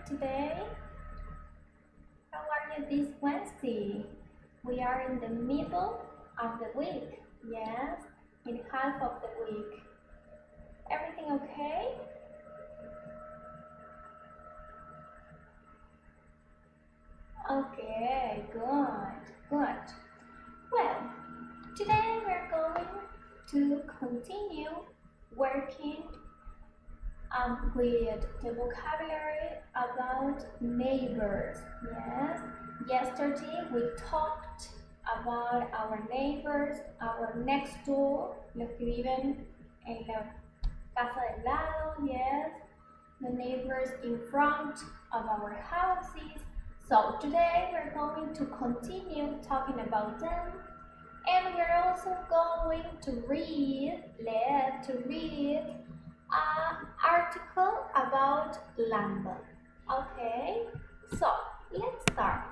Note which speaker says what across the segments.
Speaker 1: today? How are you this Wednesday? We are in the middle of the week, yes, in half of the week. Everything okay? Okay, good. Well, today we're going to continue working with the vocabulary about neighbors. Yes, yesterday we talked about our neighbors, our next door, los que viven en la casa del lado. Yes, the neighbors in front of our houses. So today we're going to continue talking about them, and we're also going to read an article about London. Okay, so let's start.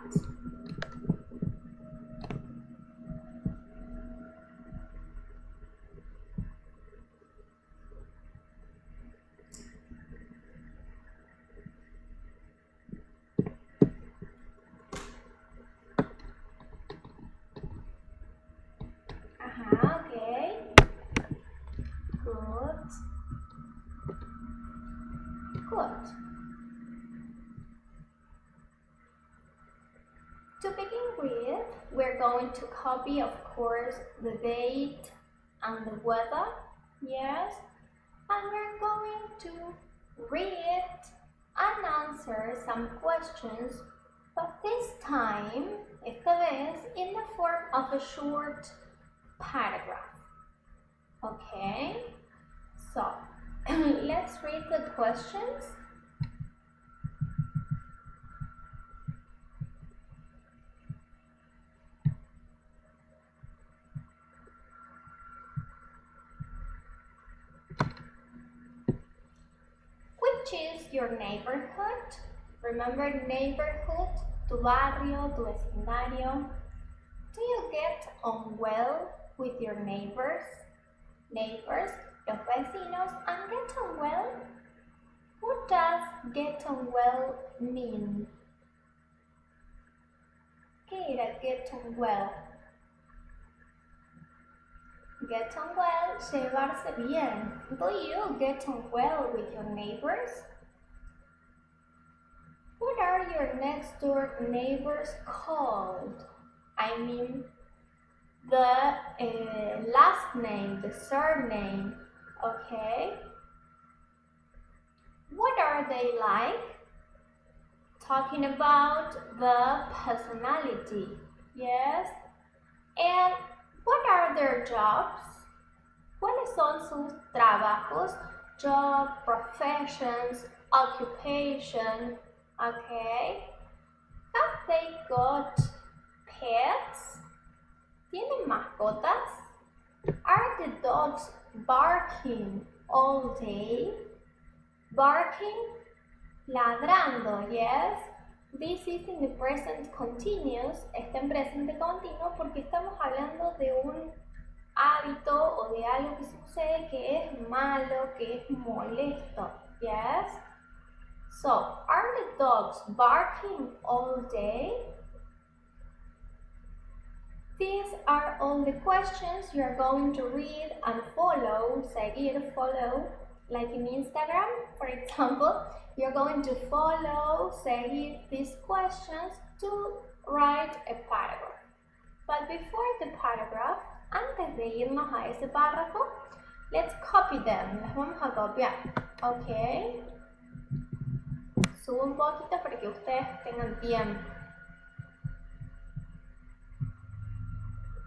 Speaker 1: Okay. Good. To begin with, we're going to copy, of course, the date and the weather. Yes. And we're going to read and answer some questions, but this time, esta vez, in the form of a short paragraph. Okay, so let's read the questions. Which is your neighborhood? Remember neighborhood, tu barrio, tu vecindario. Do you get on well with your neighbors? Neighbors, los vecinos, and get on well? What does get on well mean? ¿Qué era get on well? Get on well, llevarse bien. Do you get on well with your neighbors? What are your next door neighbors called? I mean, the last name, the surname, okay? What are they like? Talking about the personality, yes? And what are their jobs? ¿Cuáles son sus trabajos? Job, professions, occupation, okay? Have they got pets? ¿Tienen mascotas? Are the dogs barking all day? Barking, ladrando, yes? This is in the present continuous, está en presente continuo porque estamos hablando de un hábito o de algo que sucede que es malo, que es molesto, yes? So, are the dogs barking all day? These are all the questions you are going to read and follow, seguir, follow, like in Instagram, for example. You're going to follow, seguir these questions to write a paragraph. But before the paragraph, antes de irnos a ese párrafo, let's copy them. Las vamos a copiar, ¿ok? Subo un poquito para que ustedes tengan tiempo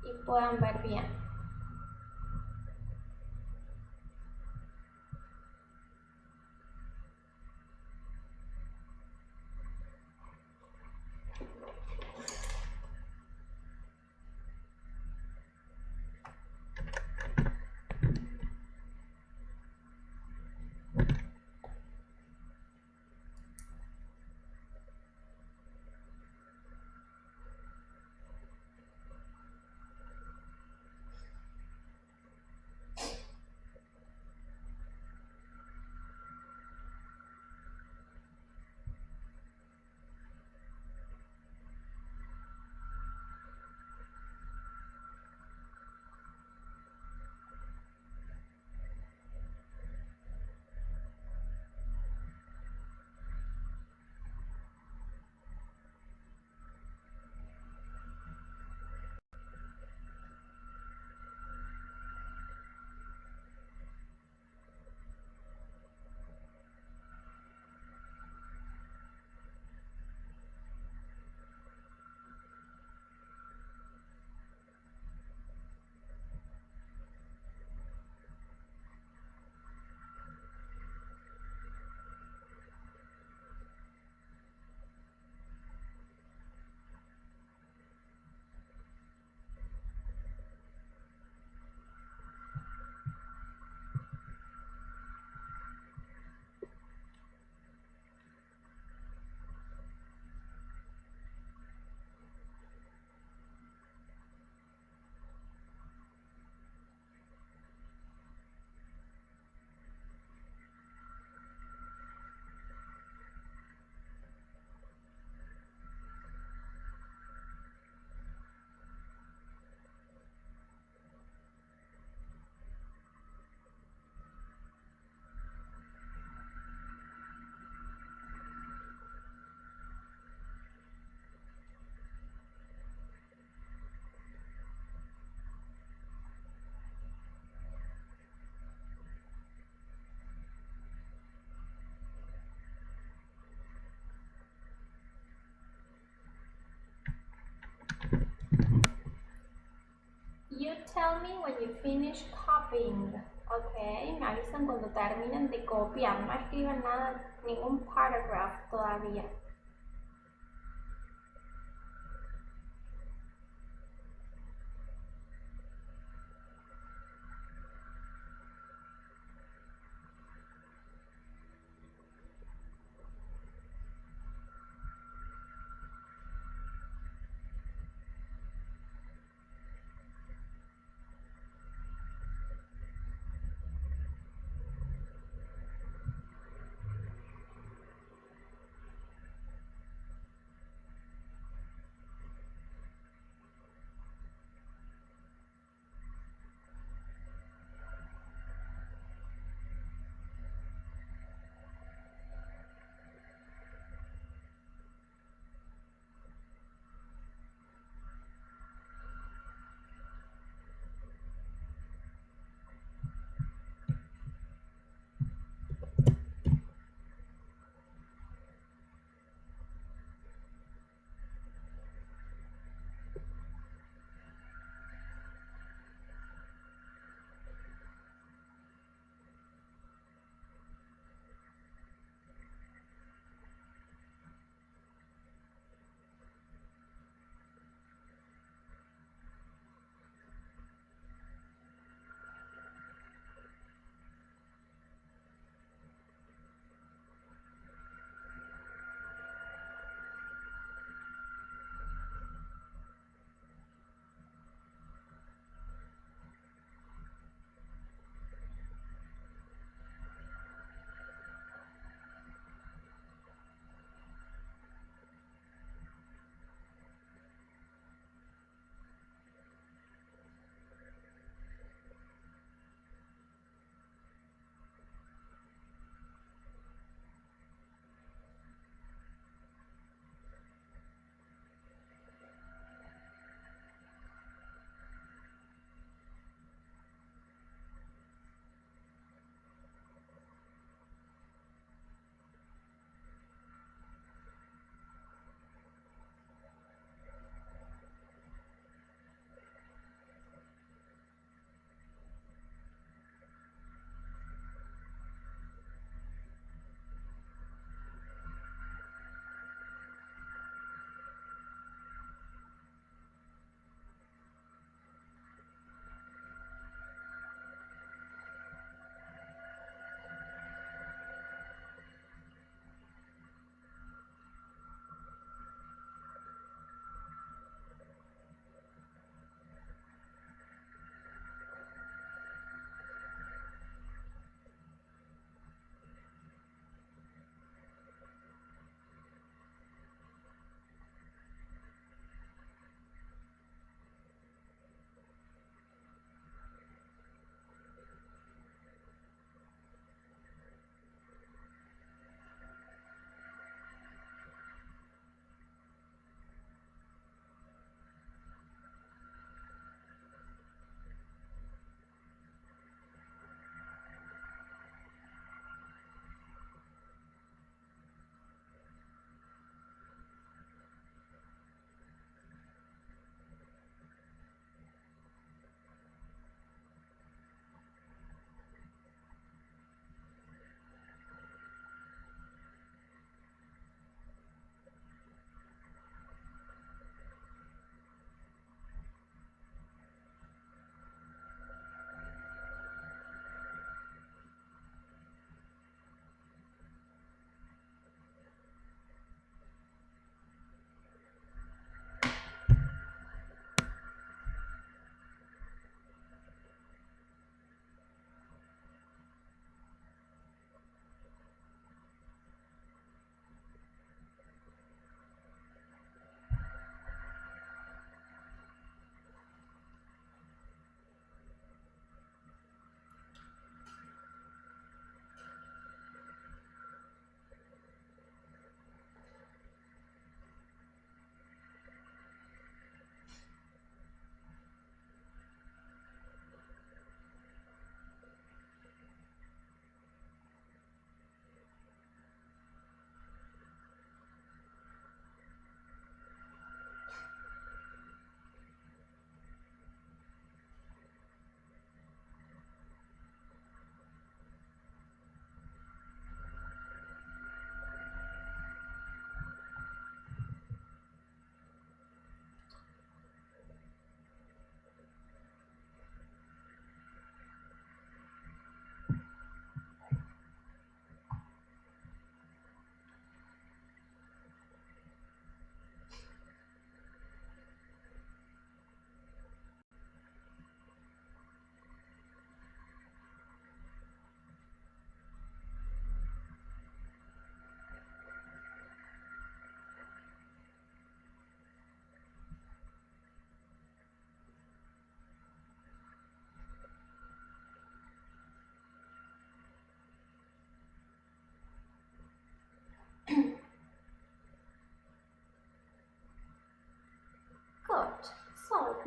Speaker 1: y puedan ver bien. tell me when you finish copying. Ok, me avisan cuando terminen de copiar. No escriban nada, ningún paragraph todavía.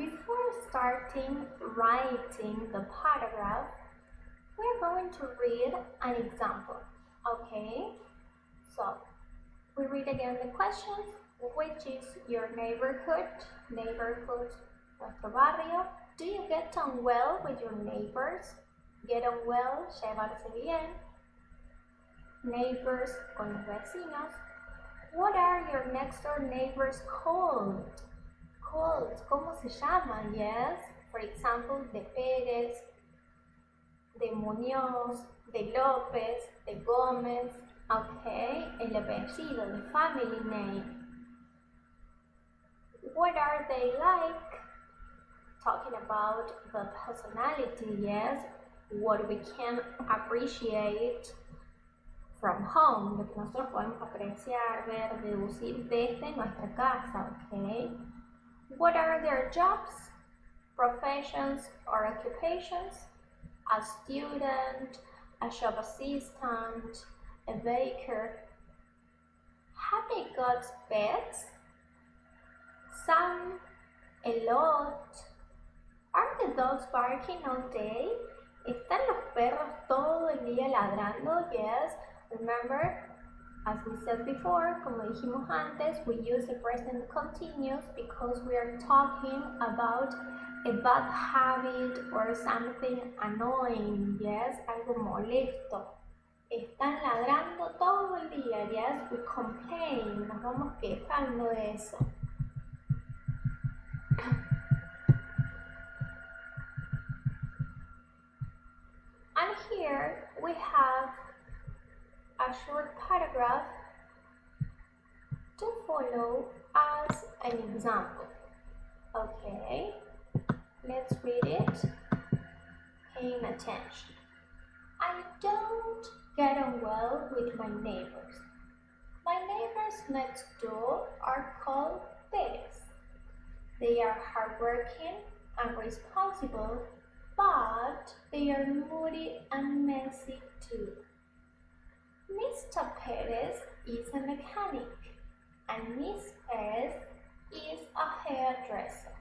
Speaker 1: before starting writing the paragraph, we're going to read an example, okay? So, we read again the questions. Which is your neighborhood? Neighborhood, nuestro barrio. Do you get on well with your neighbors? Get on well, llevarse bien. Neighbors, con los vecinos. What are your next door neighbors called? Called, ¿cómo se llaman? Yes, for example, de Pérez, de Muñoz, de López, de Gómez. Okay, el apellido, the family name. What are they like? Talking about the personality, yes. What we can appreciate from home, lo que nosotros podemos apreciar, ver, deducir desde nuestra casa, okay? What are their jobs, professions, or occupations? A student, a shop assistant, a baker. Have they got pets? Some, a lot. Are the dogs barking all day? ¿Están los perros todo el día ladrando? Yes. Remember, as we said before, como dijimos antes, we use the present continuous because we are talking about a bad habit or something annoying. Yes, algo molesto. Están ladrando todo el día. Yes, we complain. Nos vamos quejando de eso. And here we have a short paragraph to follow as an example. Okay, let's read it, paying attention. I don't get on well with my neighbors. My neighbors next door are called Pérez. They are hardworking and responsible, but they are moody and messy too. Mr. Pérez is a mechanic and Miss Pérez is a hairdresser.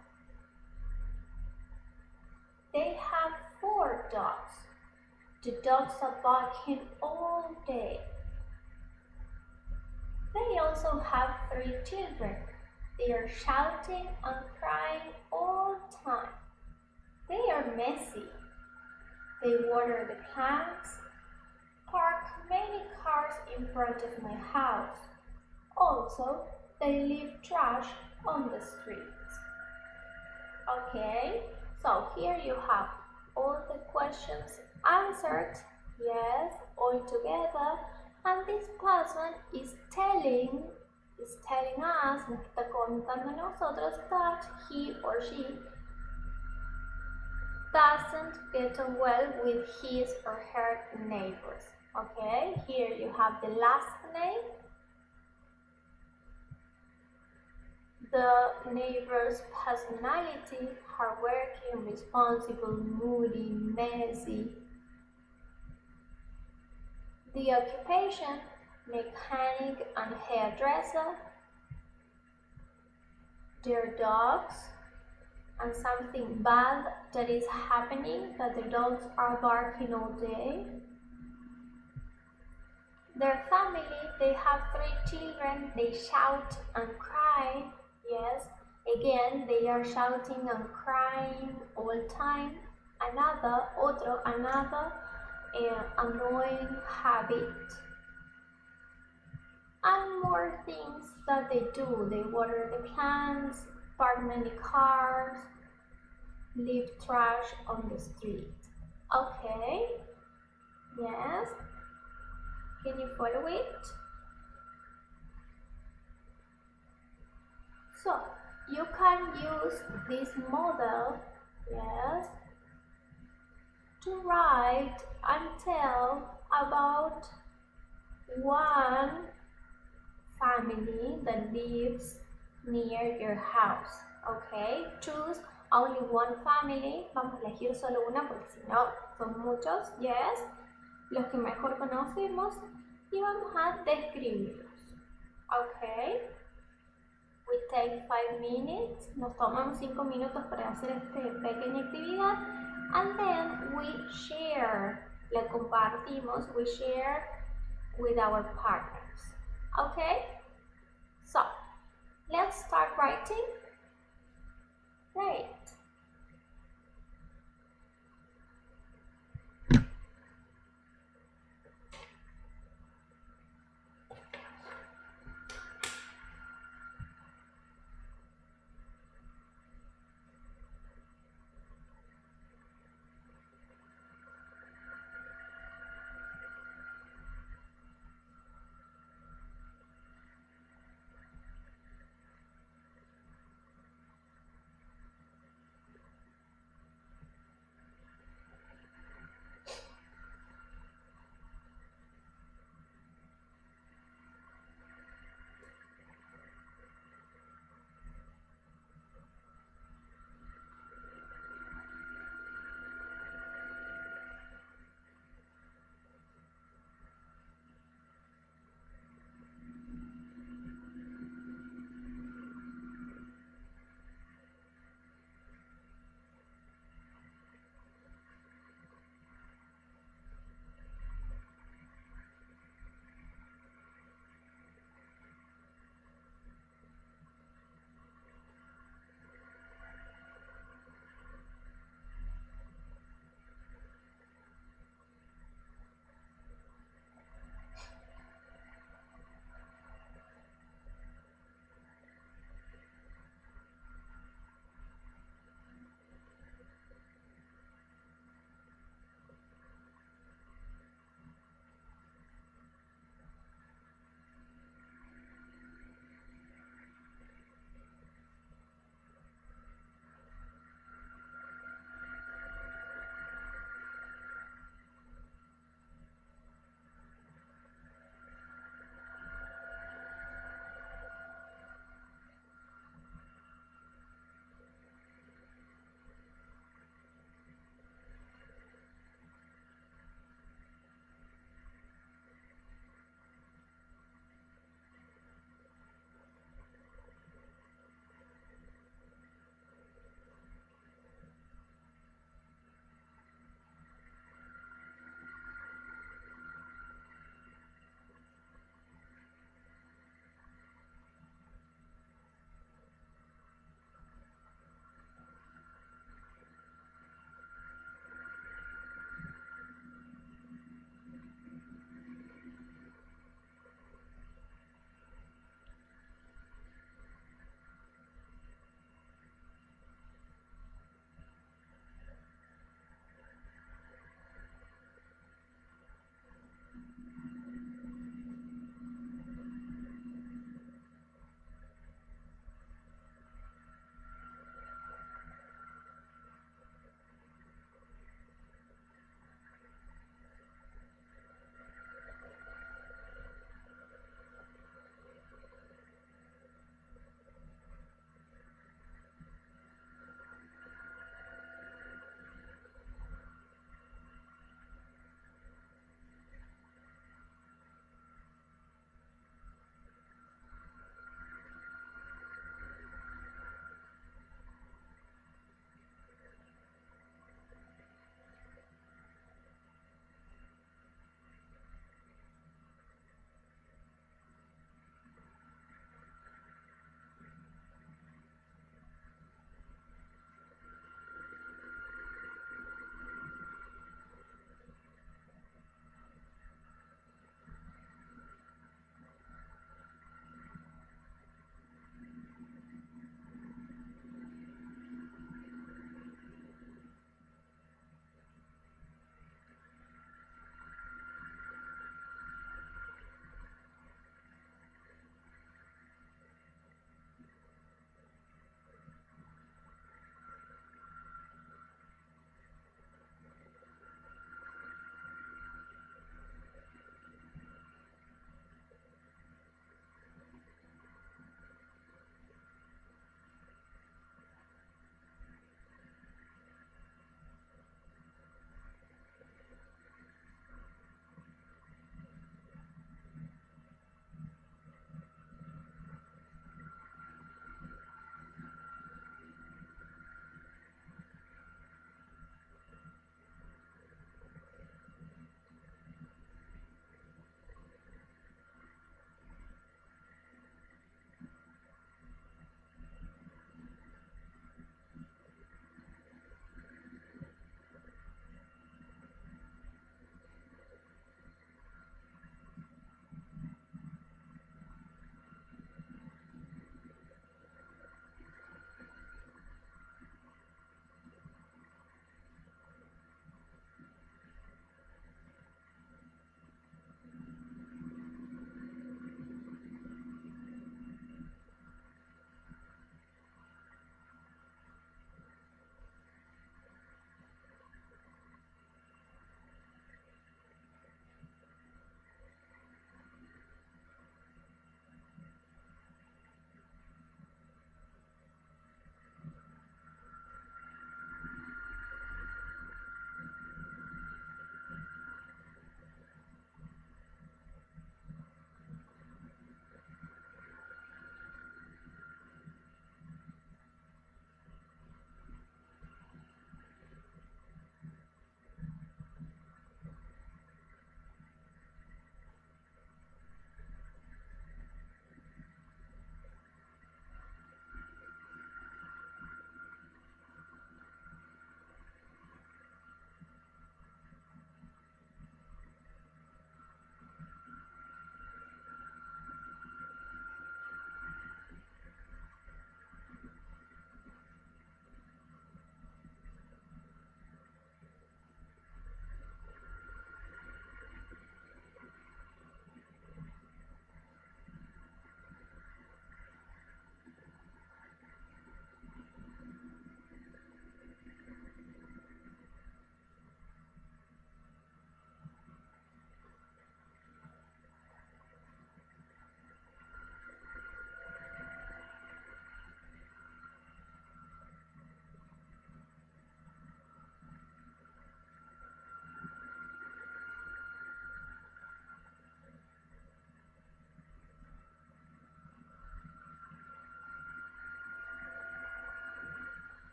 Speaker 1: They have 4 dogs. The dogs are barking all day. They also have 3 children. They are shouting and crying all the time. They are messy. They water the plants, park many cars in front of my house. Also, they leave trash on the streets. Okay, so here you have all the questions answered, yes, all together, and this person is telling us, nos está contando a nosotros that he or she doesn't get on well with his or her neighbors. Okay, here you have the last name, the neighbor's personality, hardworking, responsible, moody, messy. The occupation, mechanic and hairdresser. Their dogs, and something bad that is happening, that the dogs are barking all day. Their family, they have 3 children, they shout and cry. Yes, again, they are shouting and crying all the time. Another annoying habit. And more things that they do. They water the plants, park many cars, leave trash on the street. Okay, yes, can you follow it? So, you can use this model, yes, to write and tell about one family that lives near your house. Okay, choose only one family. Vamos a elegir solo una porque si no son muchos. Yes, los que mejor conocemos y vamos a describirlos. Okay, We take 5 minutes, nos tomamos 5 minutos para hacer esta pequeña actividad, and then we share, le compartimos, we share with our partners. Okay? So, let's start writing. Great.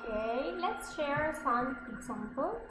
Speaker 1: Okay, let's share some examples.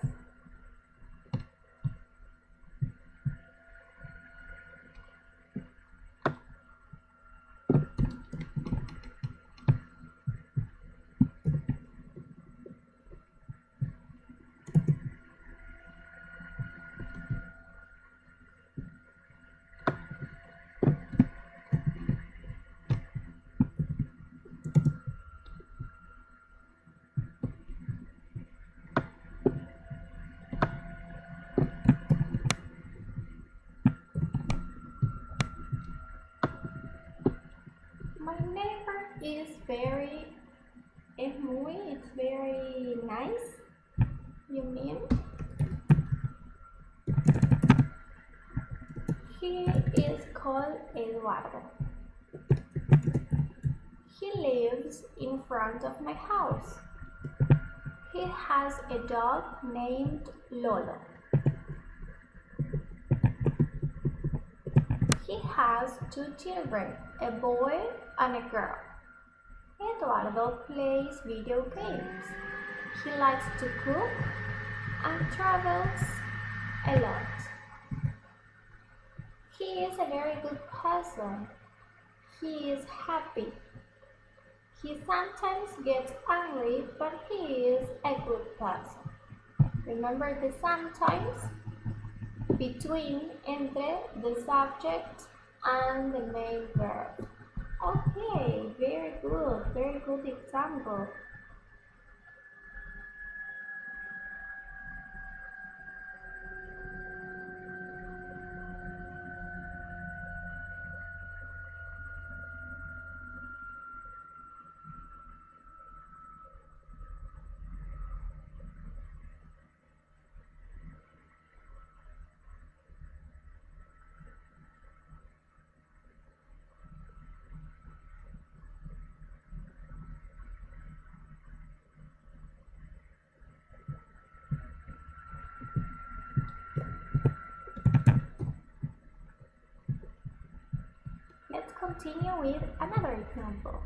Speaker 1: My neighbor is it's very nice. You mean? He is called Eduardo. He lives in front of my house. He has a dog named Lolo. He has 2 children, a boy and a girl. Eduardo plays video games. He likes to cook and travels a lot. He is a very good person. He is happy. He sometimes gets angry, but he is a good person. Remember the sometimes? Between, entre, the subject and the main verb. Okay, very good example. Let's continue with another example.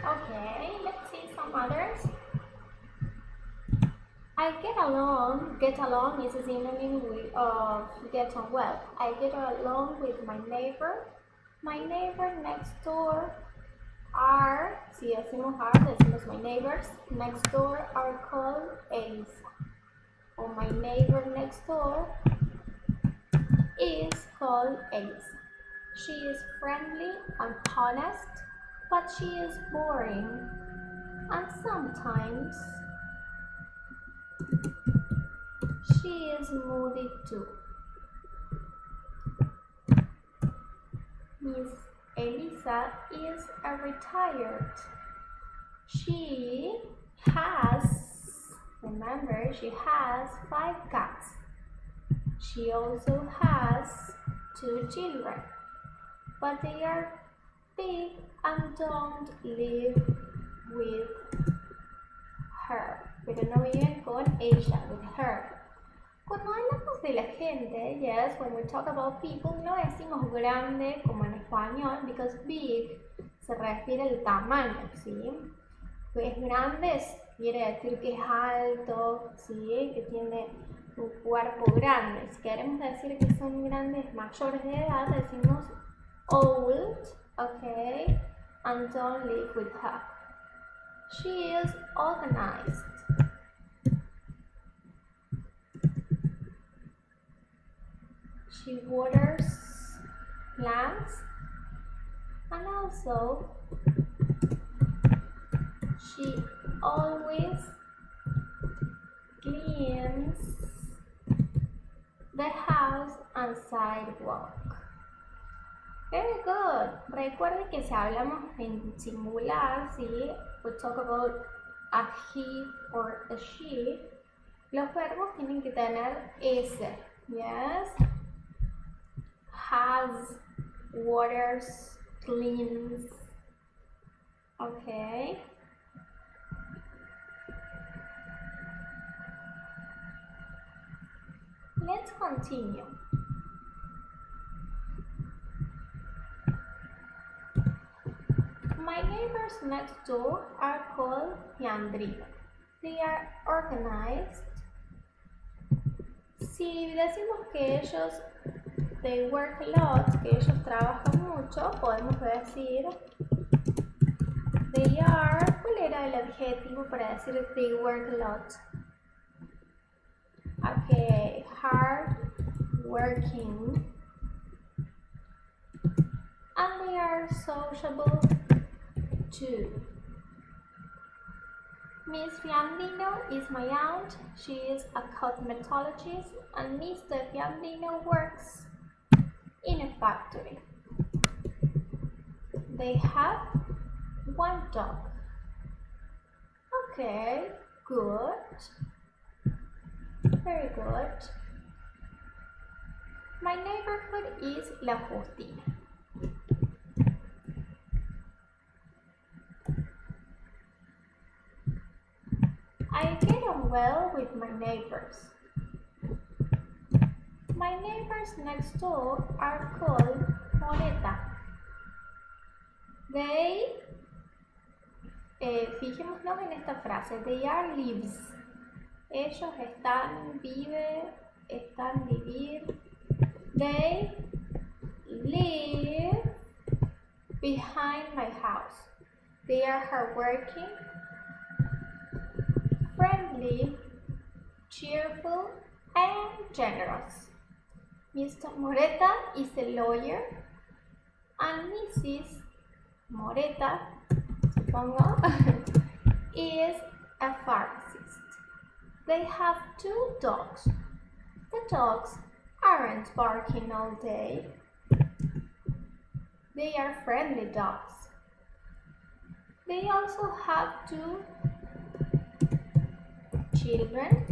Speaker 1: Okay, let's see some others. Get along is a synonym of get on well. I get along with my neighbor. My neighbor next door are, si decimos are, decimos my neighbors next door are called Elisa. Or my neighbor next door is called Elisa. She is friendly and honest, but she is boring and sometimes she is moody too. Miss Elisa is a retired. She has, remember, she has 5 cats. She also has 2 children, but they are big and don't live with her. Pero no viven con ella, with her. Cuando hablamos de la gente, yes, when we talk about people, no decimos grande como en español, because big se refiere al tamaño, ¿sí? Pues grande quiere decir que es alto, ¿sí? Que tiene un cuerpo grande. Si queremos decir que son grandes mayores de edad, decimos old, okay, and don't live with her. She is organized. She waters plants and also she always cleans the house and sidewalk. Very good. Recuerden que si hablamos en singular, ¿sí? We talk about a he or a she. Los verbos tienen que tener ese. Yes. Has, waters, cleans. Okay. Let's continue. My neighbors next door are called Fiandrino. They are organized. Si decimos que ellos they work a lot, que ellos trabajan mucho, podemos decir they are. ¿Cuál era el adjetivo para decir they work a lot? Okay, hard working. And they are sociable too. Miss Fiandino is my aunt. She is a cosmetologist, and Mr. Fiandino works in a factory. They have 1 dog. Okay, good. Very good. My neighborhood is La Justina. I get on well with my neighbors. My neighbors next door are called Moreta. They, fijémonos en esta frase, they are lives. Ellos vivir. They live behind my house. They are hardworking, friendly, cheerful, and generous. Mr. Moreta is a lawyer, and Mrs. Moreta, supongo, is a pharmacist. They have 2 dogs. The dogs aren't barking all day. They are friendly dogs. They also have 2 children.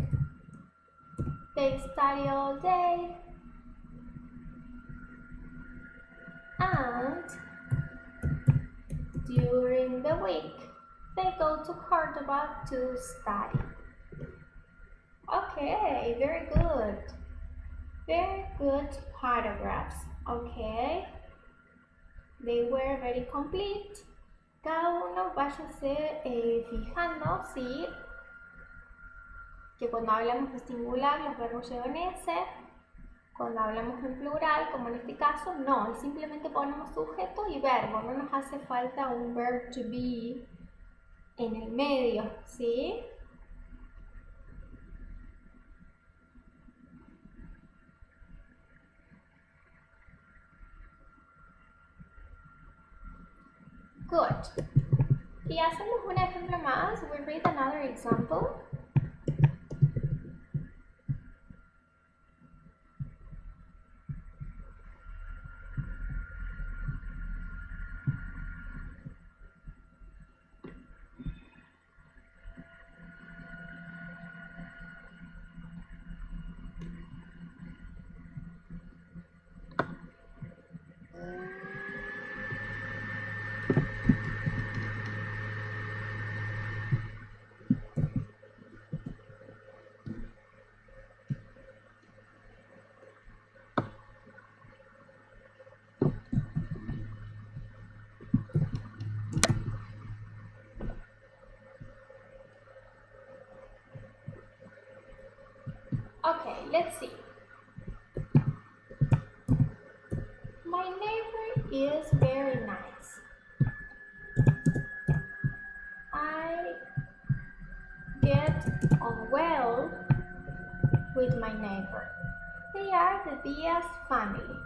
Speaker 1: They study all day and during the week they go to Cordoba to study. Okay, very good. Very good paragraphs. Okay. They were very complete. Cada uno váyase fijando, ¿sí? Que cuando hablamos de singular los verbos llevan S, cuando hablamos en plural, como en este caso, no, simplemente ponemos sujeto y verbo, no nos hace falta un verb to be en el medio, ¿sí? Good. Y hacemos un ejemplo más. We read another example. Okay, let's see. My neighbor is very nice. I get on well with my neighbor. They are the Diaz family.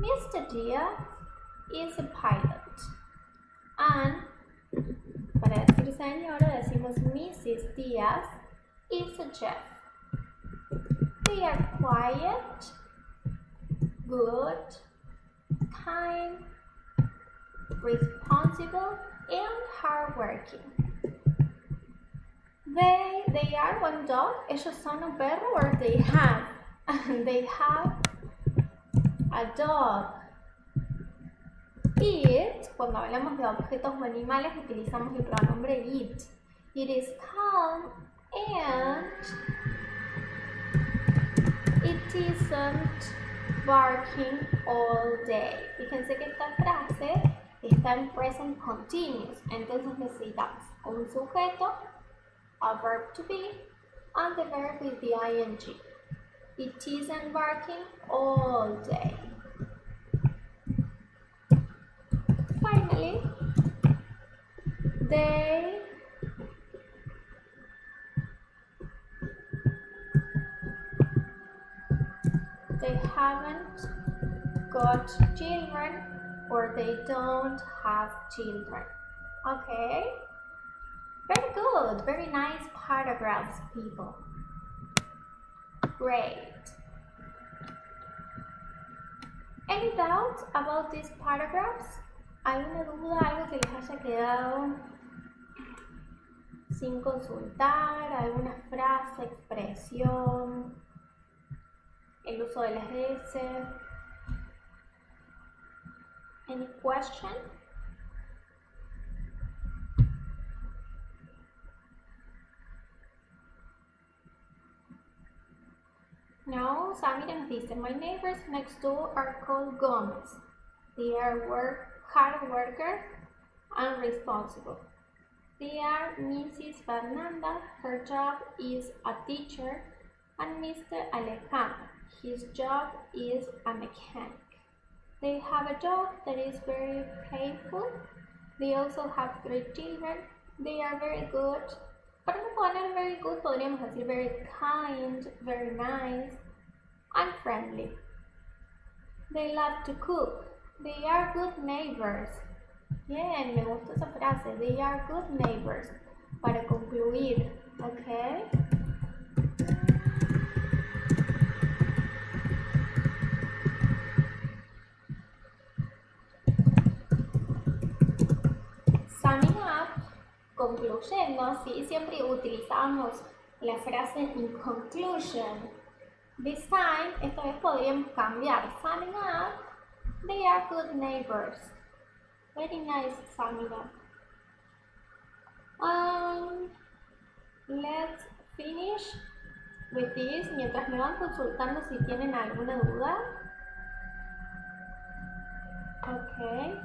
Speaker 1: Mr. Diaz is a pilot. And para decir señora decimos Mrs. Diaz is a chef. They are quiet, good, kind, responsible, and hardworking. They are one dog. Ellos son un perro, or they have a dog. It, cuando hablamos de objetos o animales, utilizamos el pronombre it. It is calm and it isn't barking all day. Fíjense que esta frase está en present continuous, entonces necesitamos un sujeto, a verb to be, and the verb with the ing. It isn't barking all day. Finally, they haven't got children, or they don't have children. Okay? Very good. Very nice paragraphs, people. Great. Any doubts about these paragraphs? ¿Alguna duda, algo que les haya quedado sin consultar? ¿Alguna frase, expresión? ¿El uso de las S? Any question? No, Samira nos dice, my neighbors next door are called Gomez. They are hard workers and responsible. They are Mrs. Fernanda, her job is a teacher, and Mr. Alejandro, his job is a mechanic. They have a dog that is very playful. They also have 3 children. They are very good. Para no poner very good, podríamos decir very kind, very nice, and friendly. They love to cook. They are good neighbors. Bien, me gusta esa frase. They are good neighbors. Para concluir, ¿ok? Summing up, concluyendo, ¿sí? Siempre utilizamos la frase in conclusion. This time, esta vez podríamos cambiar. Summing up, they are good neighbors. Very nice summing up. Let's finish with this. Mientras me van consultando si tienen alguna duda. Okay.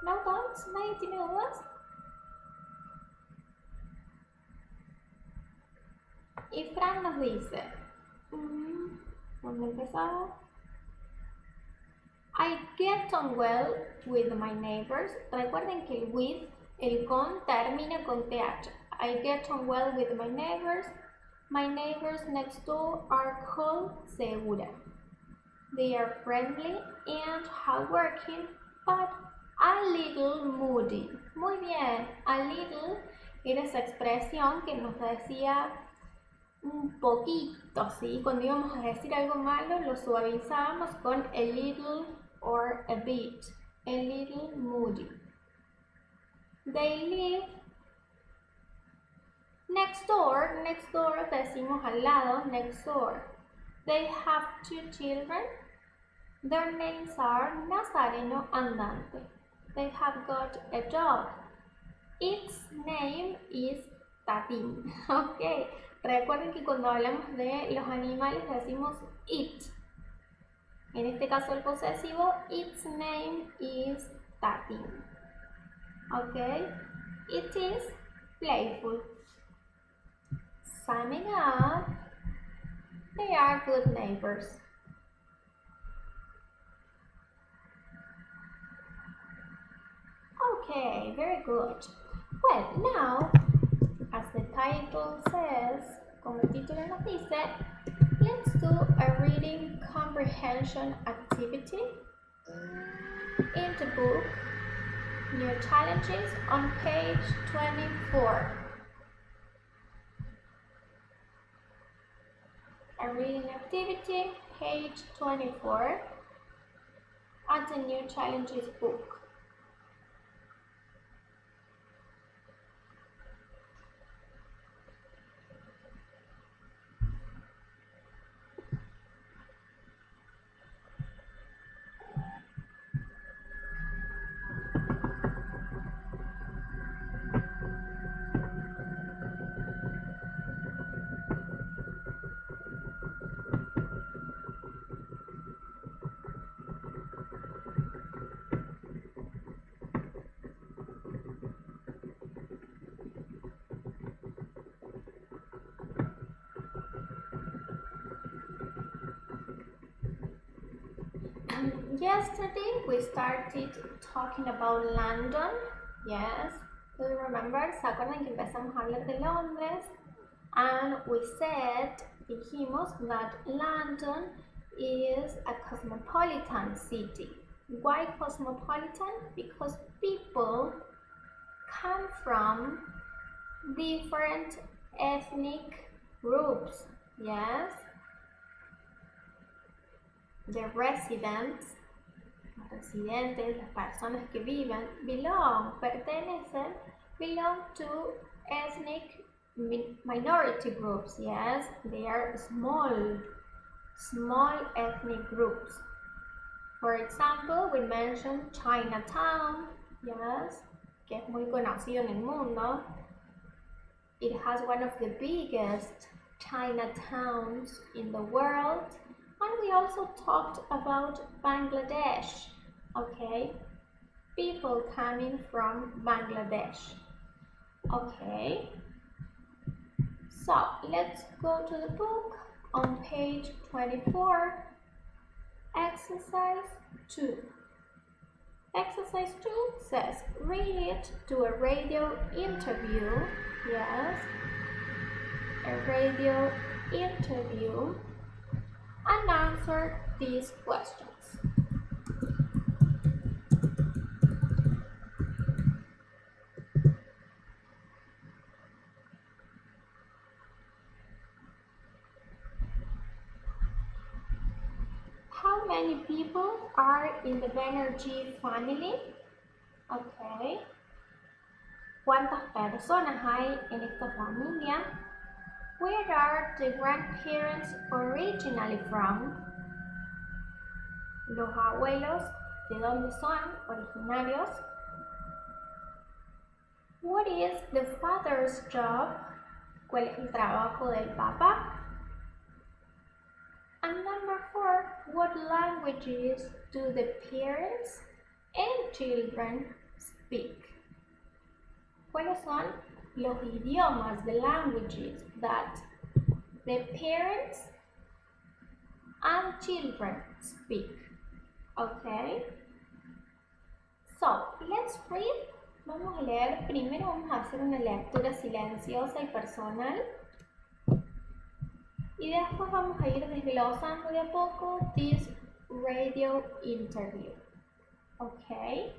Speaker 1: No doubts? ¿Nadie tiene dudas? Y Fran nos dice, ¿dónde empezaba? I get on well with my neighbors. Recuerden que el with, el con, termina con th. I get on well with my neighbors. My neighbors next door are called Segura. They are friendly and hardworking, but a little moody. Muy bien, a little era esa expresión que nos decía un poquito, ¿sí? Cuando íbamos a decir algo malo, lo suavizábamos con a little or a bit. A little moody. They live next door. Next door decimos al lado, next door. They have 2 children. Their names are Nazareno and Dante. They have got a dog. Its name is Tatín. Ok. Recuerden que cuando hablamos de los animales decimos it. En este caso el posesivo, its name is Tatín. Ok. It is playful. Summing up, they are good neighbors. Okay, very good. Well, now, as the title says, como el título nos dice, let's do a reading comprehension activity in the book New Challenges on page 24. A reading activity, page 24, at the New Challenges book. Yesterday we started talking about London. Yes, do you remember? ¿Se acuerdan que empezamos a hablar de Londres? And we said, dijimos, that London is a cosmopolitan city. Why cosmopolitan? Because people come from different ethnic groups. Yes, the residents, las personas que viven, pertenecen to ethnic minority groups. Yes, they are small ethnic groups. For example, we mentioned Chinatown, yes, que es muy conocido en el mundo. It has one of the biggest Chinatowns in the world. And we also talked about Bangladesh, okay? People coming from Bangladesh, okay? So, let's go to the book on page 24, exercise 2. Exercise 2 says, read to a radio interview, yes, a radio interview, and answer these questions. How many people are in the Banerjee family? Okay. ¿Cuántas personas hay en esta familia? Where are the grandparents originally from? Los abuelos, ¿de dónde son originarios? What is the father's job? ¿Cuál es el trabajo del papá? And number 4, what languages do the parents and children speak? ¿Cuáles son los idiomas, the languages that the parents and children speak? Okay? So, let's read. Vamos a leer. Primero vamos a hacer una lectura silenciosa y personal. Y después vamos a ir desglosando de a poco this radio interview. Okay?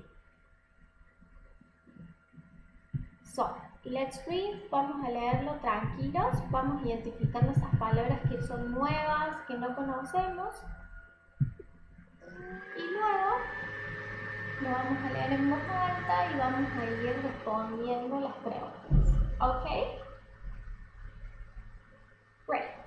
Speaker 1: So, let's read. Vamos a leerlo tranquilos. Vamos identificando esas palabras que son nuevas, que no conocemos. Y luego lo vamos a leer en voz alta y vamos a ir respondiendo las preguntas. Okay? Great.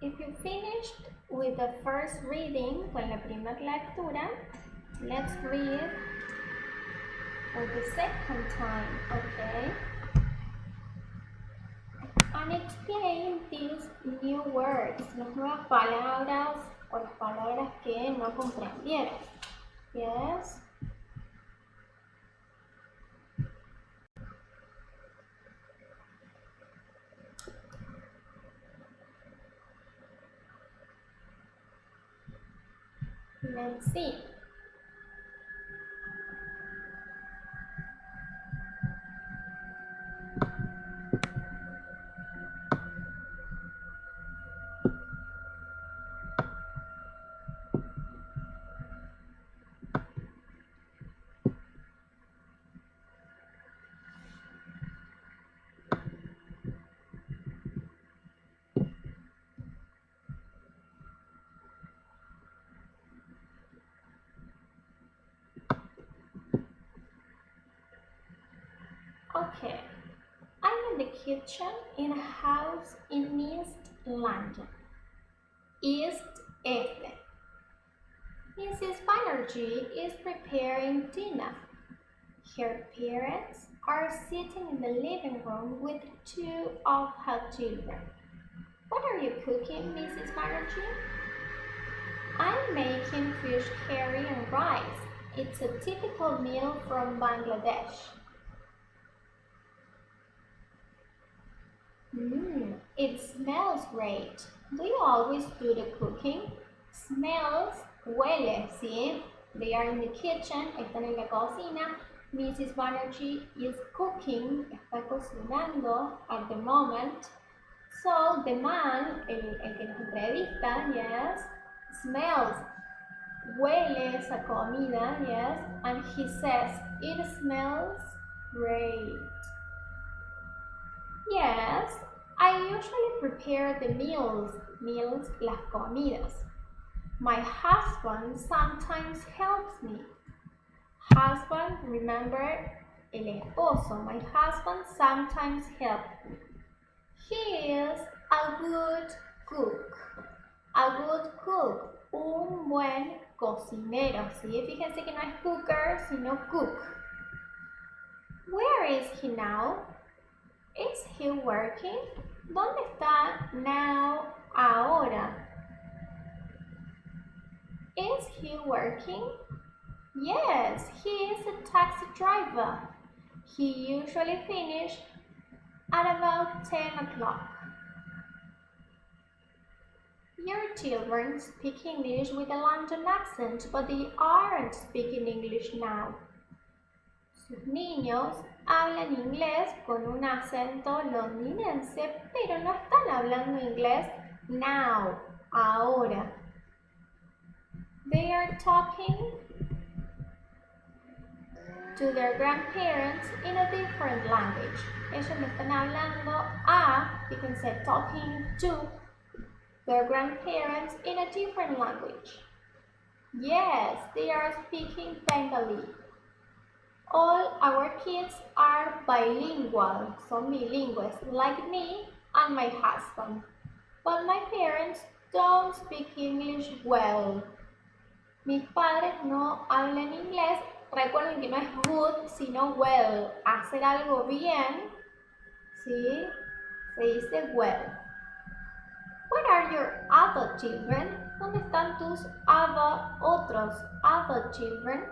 Speaker 1: If you finished with the first reading, con la primera lectura, let's read for the second time, okay? And explain these new words, las nuevas palabras o las palabras que no comprendieron. Yes? Let's see. Okay, I'm in the kitchen in a house in East London. East Este. Mrs. Banerjee is preparing dinner. Her parents are sitting in the living room with two of her children. What are you cooking, Mrs. Banerjee? I'm making fish curry and rice. It's a typical meal from Bangladesh. It smells great. Do you always do the cooking? Smells, huele, ¿sí? They are in the kitchen, están en la cocina. Mrs. Banerjee is cooking, está cocinando at the moment. So the man, el que nos entrevista, yes, smells, huele esa comida, yes, and he says, it smells great. Yes, I usually prepare the meals, las comidas. My husband sometimes helps me. Husband, remember, el esposo. My husband sometimes helps me. He is a good cook. A good cook, un buen cocinero. ¿Sí? Fíjense que no es cooker, sino cook. Where is he now? Is he working? ¿Dónde está now, ahora? Is he working? Yes, he is a taxi driver. He usually finishes at about 10 o'clock. Your children speak English with a London accent, but they aren't speaking English now. Sus niños hablan inglés con un acento londinense, pero no están hablando inglés now, ahora. They are talking to their grandparents in a different language. Ellos le están hablando a, you can say talking to their grandparents in a different language. Yes, they are speaking Bengali. All our kids are bilingual, son bilingües, like me and my husband. But my parents don't speak English well. Mis padres no hablan inglés. Recuerden que no es good, sino well. Hacer algo bien, ¿sí? Se dice well. Where are your other children? ¿Dónde están tus other children?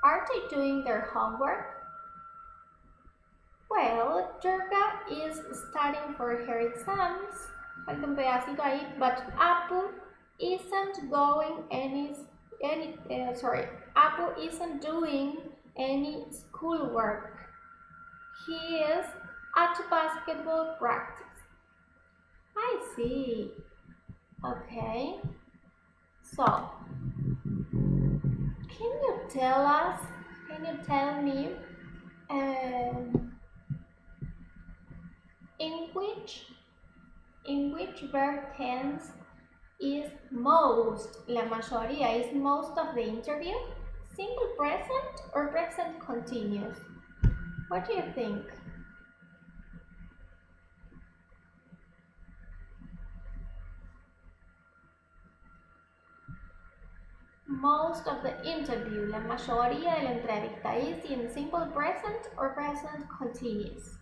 Speaker 1: Are they doing their homework? Well, Durga is studying for her exams. Falta un pedacito ahí, but Apu isn't Apu isn't doing any schoolwork. He is at basketball practice. I see. Okay. So, can you tell me in which verb tense is most, la mayoría, is most of the interview? Simple present or present continuous? What do you think? most of the interview, la mayoría de la entrevista, is in simple present or present continuous?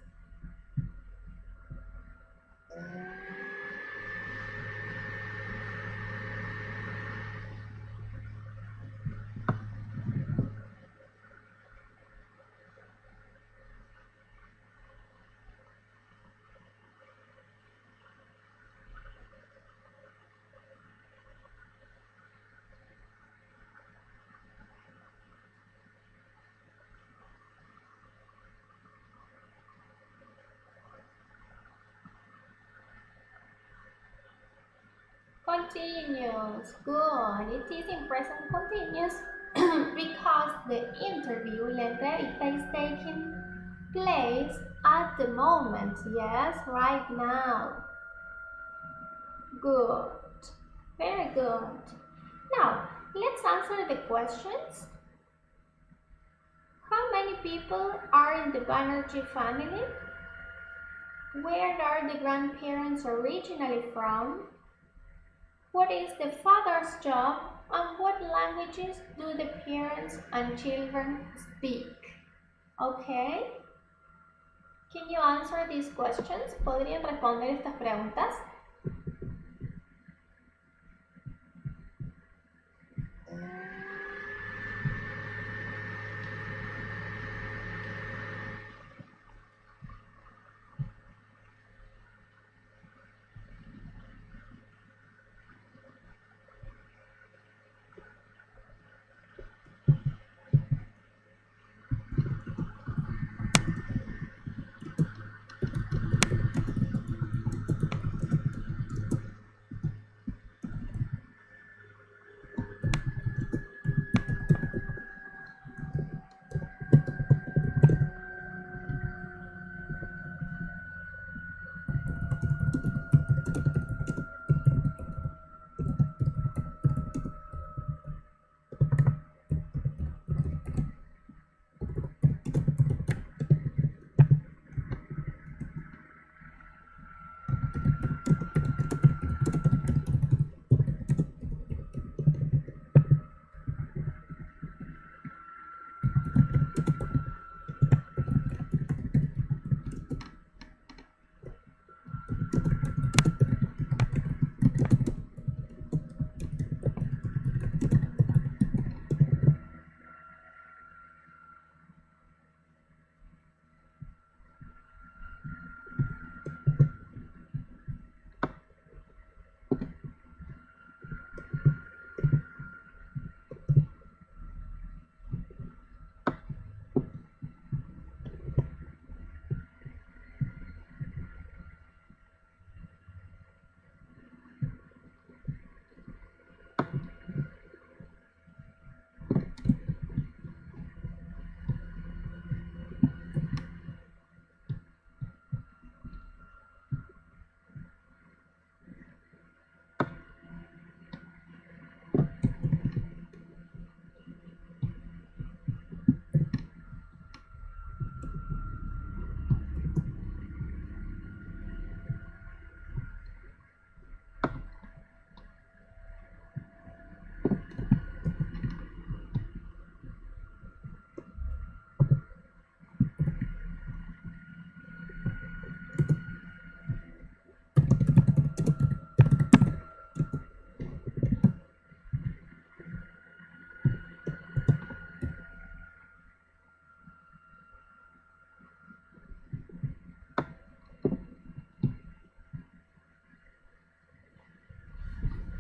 Speaker 1: Continuous. Good. It is in present continuous because the interview, la entrevista, is taking place at the moment. Yes, right now. Good. Very good. Now, let's answer the questions. How many people are in the Banerjee family? Where are the grandparents originally from? What is the father's job? And what languages do the parents and children speak? Okay. Can you answer these questions? ¿Podrían responder estas preguntas?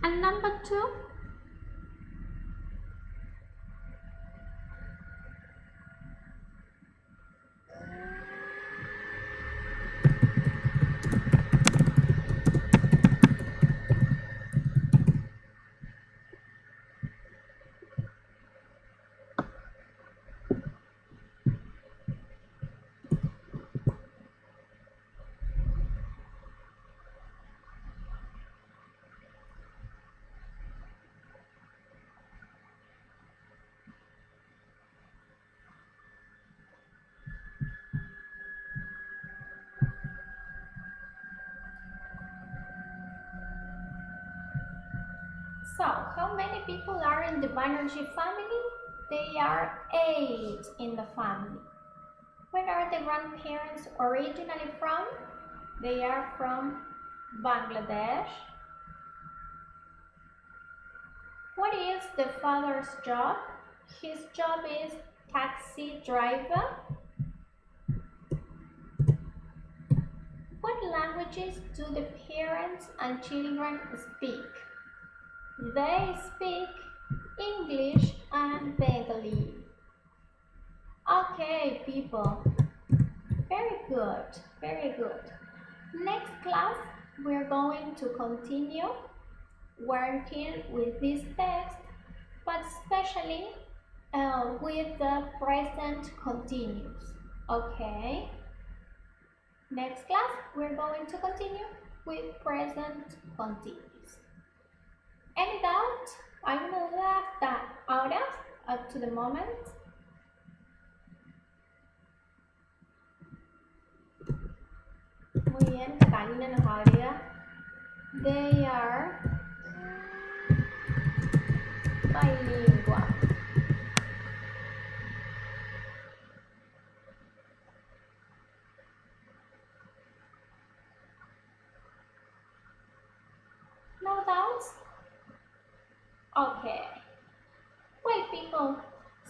Speaker 1: And number 2, So, how many people are in the Banerjee family? They are 8 in the family. Where are the grandparents originally from? They are from Bangladesh. What is the father's job? His job is taxi driver. What languages do the parents and children speak? They speak English and Bengali. Okay, people. Very good, very good. Next class, we're going to continue working with this text, but especially with the present continuous. Okay? Next class, we're going to continue with present continuous. Any doubt? ¿Alguna duda hasta ahora, up to the moment? Muy bien, Catalina nos agrega. They are bilingual. No doubts? Okay. Well, people,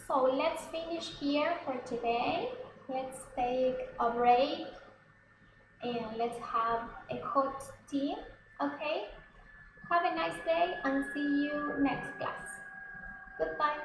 Speaker 1: so let's finish here for today. Let's take a break and let's have a hot tea, okay? Have a nice day and see you next class. Goodbye.